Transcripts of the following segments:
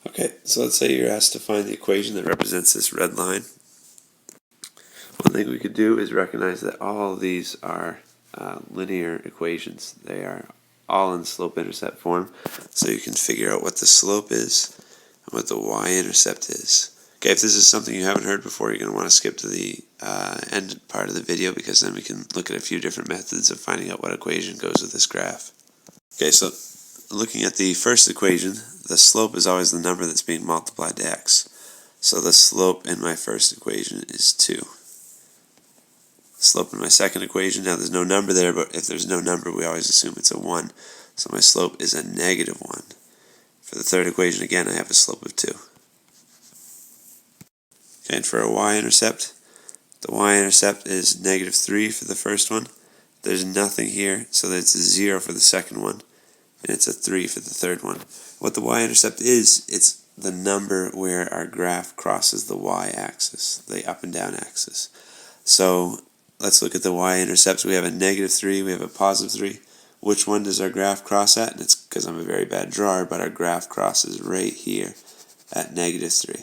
Okay, so let's say you're asked to find the equation that represents this red line. One thing we could do is recognize that all of these are linear equations. They are all in slope-intercept form, so you can figure out what the slope is and what the y-intercept is. Okay, if this is something you haven't heard before, you're going to want to skip to the end part of the video, because then we can look at a few different methods of finding out what equation goes with this graph. Okay, so looking at the first equation, the slope is always the number that's being multiplied to x. So the slope in my first equation is 2. Slope in my second equation, now there's no number there, but if there's no number, we always assume it's a 1. So my slope is a negative 1. For the third equation, again, I have a slope of 2. Okay, and for a y-intercept, the y-intercept is negative 3 for the first one. There's nothing here, so that's a 0 for the second one, and it's a 3 for the third one. What the y-intercept is, it's the number where our graph crosses the y-axis, the up and down axis. So let's look at the y-intercepts. We have a negative 3, we have a positive 3. Which one does our graph cross at? And it's because I'm a very bad drawer, but our graph crosses right here at negative 3.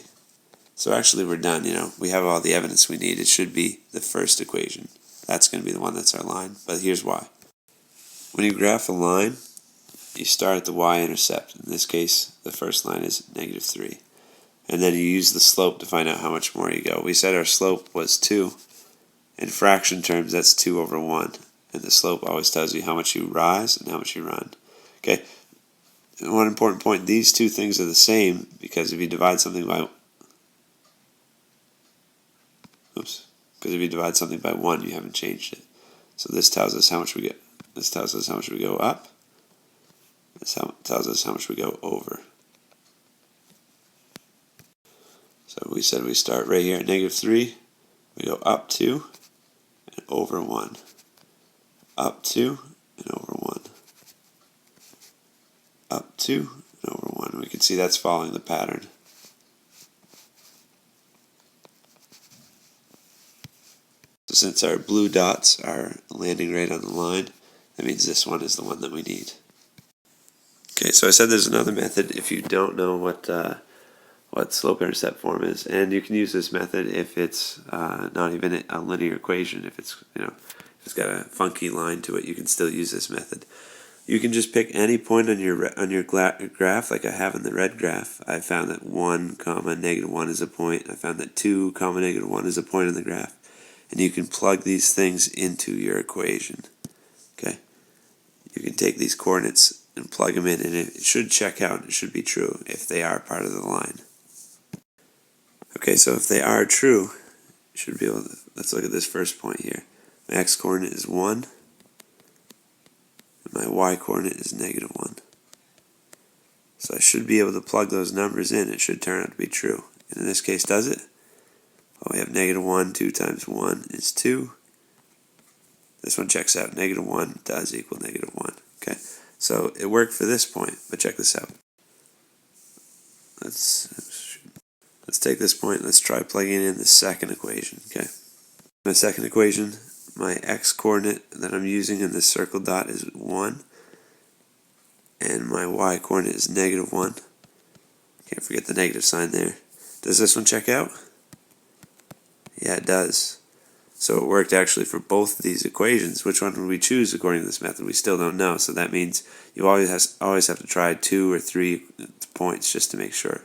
So actually we're done, we have all the evidence we need. It should be the first equation. That's going to be the one that's our line, but here's why. When you graph a line, you start at the y-intercept. In this case, the first line is negative 3. And then you use the slope to find out how much more you go. We said our slope was 2. In fraction terms, that's 2 over 1. And the slope always tells you how much you rise and how much you run. Okay, and one important point, these two things are the same, because if you divide something by 1, you haven't changed it. So this tells us how much we get. This tells us how much we go up. This tells us how much we go over. So we said we start right here at negative 3. We go up 2 and over 1. Up 2 and over 1. Up 2 and over 1. We can see that's following the pattern. So since our blue dots are landing right on the line, that means this one is the one that we need. Okay, so I said there's another method if you don't know what slope-intercept form is, and you can use this method if it's not even a linear equation. If it's if it's got a funky line to it, you can still use this method. You can just pick any point on your graph, like I have in the red graph. I found that 1, negative 1 is a point. I found that 2, negative 1 is a point in the graph. And you can plug these things into your equation. Okay, you can take these coordinates and plug them in, and it should check out. It should be true if they are part of the line. Okay, so if they are true, you should be able to. Let's look at this first point here. My x-coordinate is 1, and my y-coordinate is negative 1. So I should be able to plug those numbers in. It should turn out to be true. And in this case, does it? Well, we have negative 1, 2 times 1 is 2. This one checks out. Negative 1 does equal negative 1. Okay, so it worked for this point, but check this out. Let's take this point. Let's try plugging in the second equation. Okay, my second equation, my x-coordinate that I'm using in this circle dot is 1, and my y-coordinate is negative 1. Can't forget the negative sign there. Does this one check out? Yeah, it does. So it worked actually for both of these equations. Which one would we choose according to this method? We still don't know. So that means you always have to try 2 or 3 points just to make sure.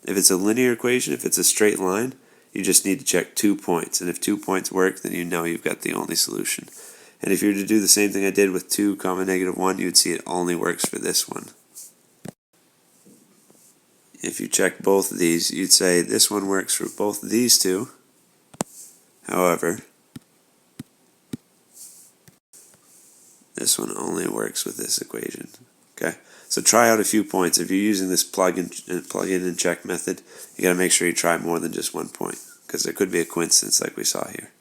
If it's a linear equation, if it's a straight line, you just need to check 2 points. And if 2 points work, then you know you've got the only solution. And if you were to do the same thing I did with 2, negative 1, you would see it only works for this one. If you check both of these, you'd say this one works for both of these two. However, this one only works with this equation. Okay, so try out a few points. If you're using this plug in and check method, you got to make sure you try more than just 1 point, because there could be a coincidence like we saw here.